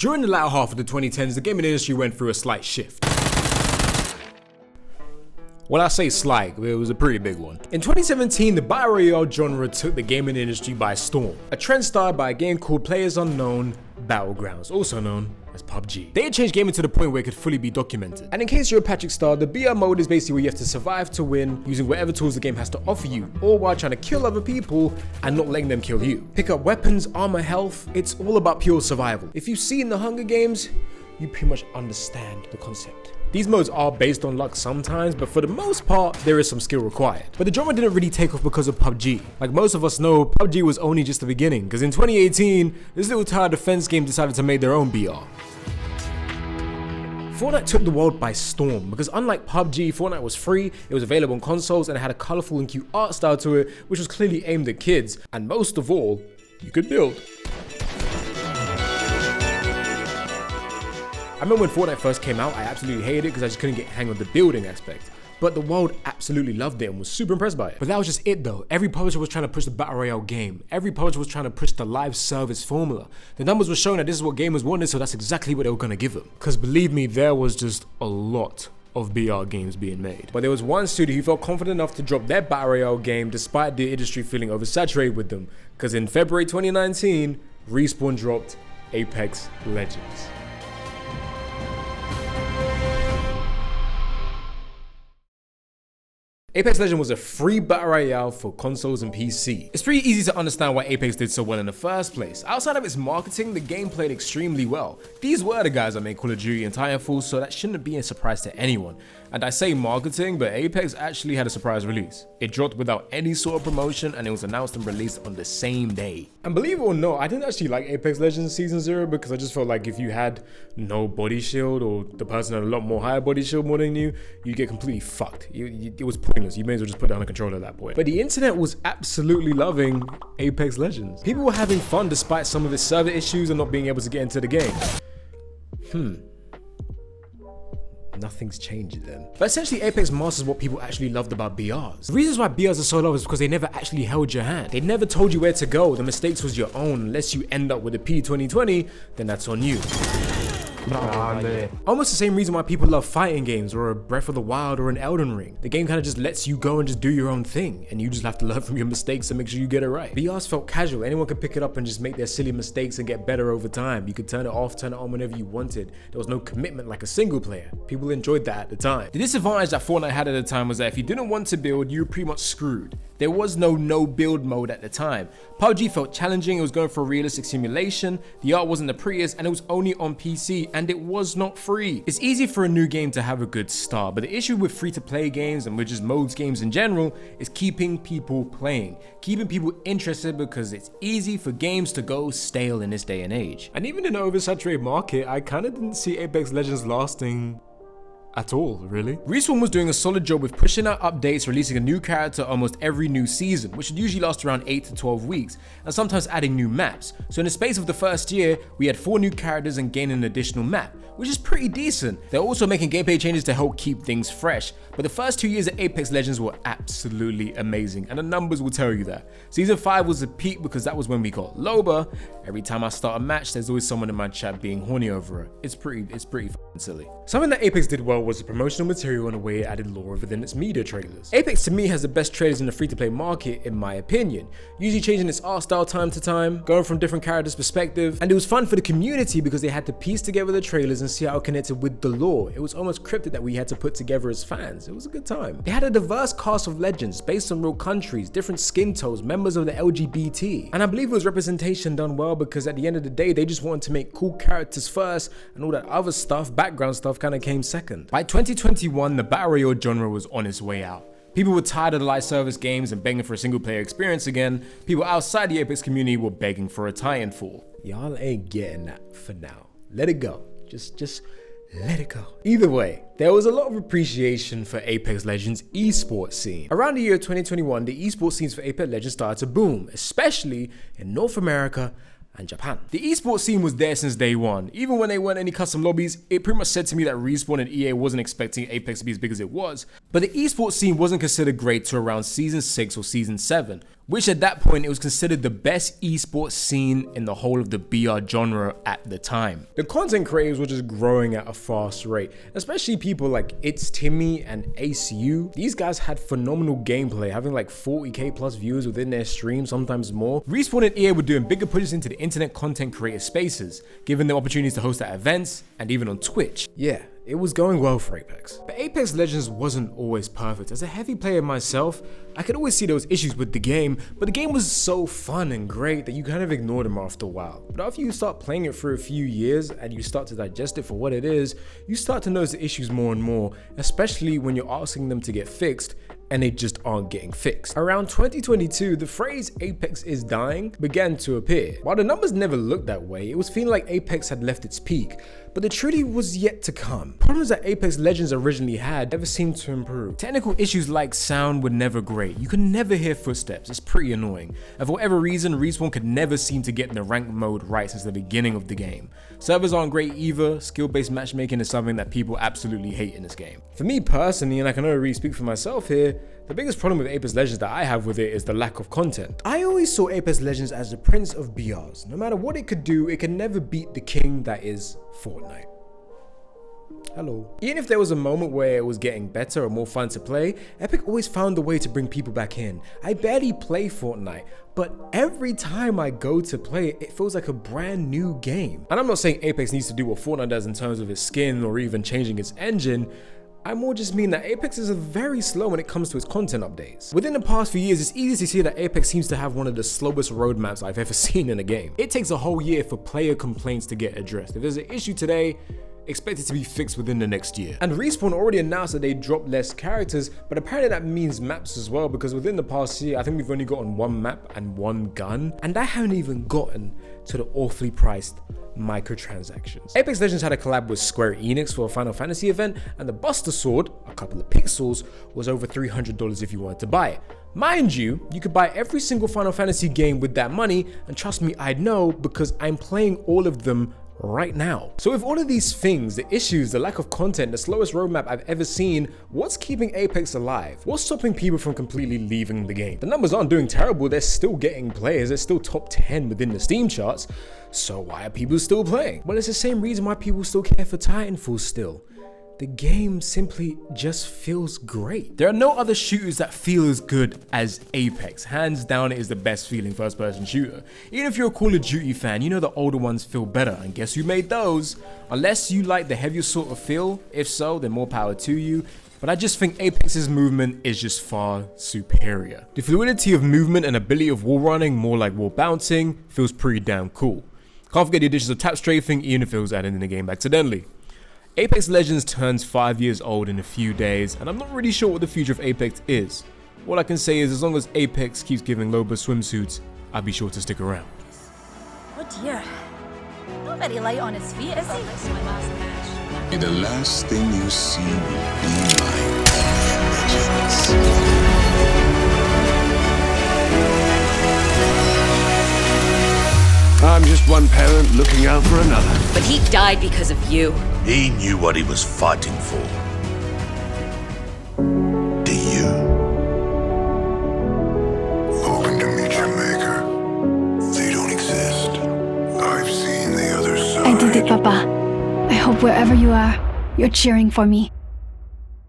During the latter half of the 2010s, the gaming industry went through a slight shift. When I say slight, it was a pretty big one. In 2017, the Battle Royale genre took the gaming industry by storm. A trend started by a game called PlayerUnknown Battlegrounds, also known as PUBG. They had changed gaming to the point where it could fully be documented. And in case you're a Patrick Star, the BR mode is basically where you have to survive to win using whatever tools the game has to offer you, all while trying to kill other people and not letting them kill you. Pick up weapons, armor, health, it's all about pure survival. If you've seen the Hunger Games, you pretty much understand the concept. These modes are based on luck sometimes, but for the most part, there is some skill required. But the genre didn't really take off because of PUBG. Like most of us know, PUBG was only just the beginning, because in 2018, this little tower defense game decided to make their own BR. Fortnite took the world by storm, because unlike PUBG, Fortnite was free, it was available on consoles, and it had a colourful and cute art style to it, which was clearly aimed at kids, and most of all, you could build. I remember when Fortnite first came out, I absolutely hated it because I just couldn't get a hang on the building aspect. But the world absolutely loved it and was super impressed by it. But that was just it though. Every publisher was trying to push the Battle Royale game. Every publisher was trying to push the live service formula. The numbers were showing that this is what gamers wanted, so that's exactly what they were going to give them. Because believe me, there was just a lot of BR games being made. But there was one studio who felt confident enough to drop their Battle Royale game despite the industry feeling oversaturated with them. Because in February 2019, Respawn dropped Apex Legends. Apex Legends was a free battle royale for consoles and PC. It's pretty easy to understand why Apex did so well in the first place. Outside of its marketing, the game played extremely well. These were the guys that made Call of Duty and Titanfall, so that shouldn't be a surprise to anyone. And I say marketing, but Apex actually had a surprise release. It dropped without any sort of promotion and it was announced and released on the same day. And believe it or not, I didn't actually like Apex Legends Season 0 because I just felt like if you had no body shield or the person had a lot more higher body shield more than you, you'd get completely fucked. It was pointless. You may as well just put down a controller at that point. But the internet was absolutely loving Apex Legends. People were having fun despite some of its server issues and not being able to get into the game. Nothing's changed then. But essentially Apex masters what people actually loved about BRs. The reasons why BRs are so loved is because they never actually held your hand. They never told you where to go. The mistakes was your own. Unless you end up with a P2020, then that's on you. Almost the same reason why people love fighting games or a Breath of the Wild or an Elden Ring. The game kind of just lets you go and just do your own thing and you just have to learn from your mistakes and make sure you get it right. BRs felt casual. Anyone could pick it up and just make their silly mistakes and get better over time. You could turn it off, turn it on whenever you wanted. There was no commitment like a single player. People enjoyed that at the time. The disadvantage that Fortnite had at the time was that if you didn't want to build, you were pretty much screwed. There was no build mode at the time. PUBG felt challenging, it was going for a realistic simulation, the art wasn't the prettiest, and it was only on PC, and it was not free. It's easy for a new game to have a good start, but the issue with free-to-play games, and with just modes games in general, is keeping people playing. Keeping people interested because it's easy for games to go stale in this day and age. And even in an oversaturated market, I kinda didn't see Apex Legends lasting at all, really. Respawn was doing a solid job with pushing out updates, releasing a new character almost every new season, which would usually last around 8 to 12 weeks, and sometimes adding new maps. So in the space of the first year, we had 4 new characters and gained an additional map, which is pretty decent. They're also making gameplay changes to help keep things fresh, but the first 2 years of Apex Legends were absolutely amazing, and the numbers will tell you that. Season 5 was a peak because that was when we got Loba. Every time I start a match, there's always someone in my chat being horny over her. It's pretty f***ing silly. Something that Apex did well was the promotional material and the way it added lore within its media trailers. Apex to me has the best trailers in the free-to-play market in my opinion, usually changing its art style time to time, going from different characters' perspective, and it was fun for the community because they had to piece together the trailers and see how it connected with the lore. It was almost cryptic that we had to put together as fans. It was a good time. They had a diverse cast of legends based on real countries, different skin tones, members of the LGBT, and I believe it was representation done well because at the end of the day they just wanted to make cool characters first and all that other stuff, background stuff, kind of came second. By 2021, the Battle Royale genre was on its way out. People were tired of the live service games and begging for a single player experience again. People outside the Apex community were begging for a Titanfall. Y'all ain't getting that for now. Let it go. Just let it go. Either way, there was a lot of appreciation for Apex Legends esports scene. Around the year 2021, the esports scenes for Apex Legends started to boom, especially in North America and Japan. The esports scene was there since day one. Even when they weren't any custom lobbies, it pretty much said to me that Respawn and EA wasn't expecting Apex to be as big as it was, But the esports scene wasn't considered great till around season 6 or season 7, which at that point it was considered the best esports scene in the whole of the BR genre at the time. The content creators were just growing at a fast rate, especially people like It's Timmy and ACU. These guys had phenomenal gameplay, having like 40k plus viewers within their stream, sometimes more. Respawn and EA were doing bigger pushes into the internet content creator spaces, giving them opportunities to host at events and even on Twitch. Yeah, it was going well for Apex. But Apex Legends wasn't always perfect. As a heavy player myself, I could always see those issues with the game, but the game was so fun and great that you kind of ignore them after a while. But after you start playing it for a few years and you start to digest it for what it is, you start to notice the issues more and more, especially when you're asking them to get fixed and they just aren't getting fixed. Around 2022, the phrase Apex is dying began to appear. While the numbers never looked that way, it was feeling like Apex had left its peak, but the truly was yet to come. Problems that Apex Legends originally had never seemed to improve. Technical issues like sound were never great. You could never hear footsteps, it's pretty annoying. And for whatever reason, Respawn could never seem to get the rank mode right since the beginning of the game. Servers aren't great either. Skill-based matchmaking is something that people absolutely hate in this game. For me personally, and I can only really speak for myself here, the biggest problem with Apex Legends that I have with it is the lack of content. I always saw Apex Legends as the prince of BRs. No matter what it could do, it could never beat the king that is Fortnite. Hello. Even if there was a moment where it was getting better or more fun to play, Epic always found a way to bring people back in. I barely play Fortnite, but every time I go to play it, it feels like a brand new game. And I'm not saying Apex needs to do what Fortnite does in terms of its skin or even changing its engine. I more just mean that Apex is very slow when it comes to its content updates. Within the past few years, it's easy to see that Apex seems to have one of the slowest roadmaps I've ever seen in a game. It takes a whole year for player complaints to get addressed. If there's an issue today, expect it to be fixed within the next year. And Respawn already announced that they dropped less characters, but apparently that means maps as well, because within the past year, I think we've only gotten one map and one gun, and I haven't even gotten to the awfully priced microtransactions. Apex Legends had a collab with Square Enix for a Final Fantasy event, and the Buster Sword, a couple of pixels, was over $300 if you wanted to buy it. Mind you, you could buy every single Final Fantasy game with that money, and trust me, I know because I'm playing all of them right now. So with all of these things, the issues, the lack of content, the slowest roadmap I've ever seen, what's keeping Apex alive? What's stopping people from completely leaving the game? The numbers aren't doing terrible, they're still getting players, they're still top 10 within the Steam charts, so why are people still playing? Well, it's the same reason why people still care for Titanfall still. The game simply just feels great. There are no other shooters that feel as good as Apex. Hands down, it is the best feeling first-person shooter. Even if you're a Call of Duty fan, you know the older ones feel better, and guess who made those? Unless you like the heavier sort of feel, if so, then more power to you. But I just think Apex's movement is just far superior. The fluidity of movement and ability of wall running, more like wall bouncing, feels pretty damn cool. Can't forget the additions of tap strafing, even if it was added in the game accidentally. Apex Legends turns 5 years old in a few days, and I'm not really sure what the future of Apex is. All I can say is as long as Apex keeps giving Loba swimsuits, I'll be sure to stick around. Oh dear. Not very light on his feet, is he? May the last thing you see will be my legends. I'm just one parent looking out for another. But he died because of you. He knew what he was fighting for. Do you? Hoping to meet your maker. They don't exist. I've seen the other side. I did it, Papa. I hope wherever you are, you're cheering for me.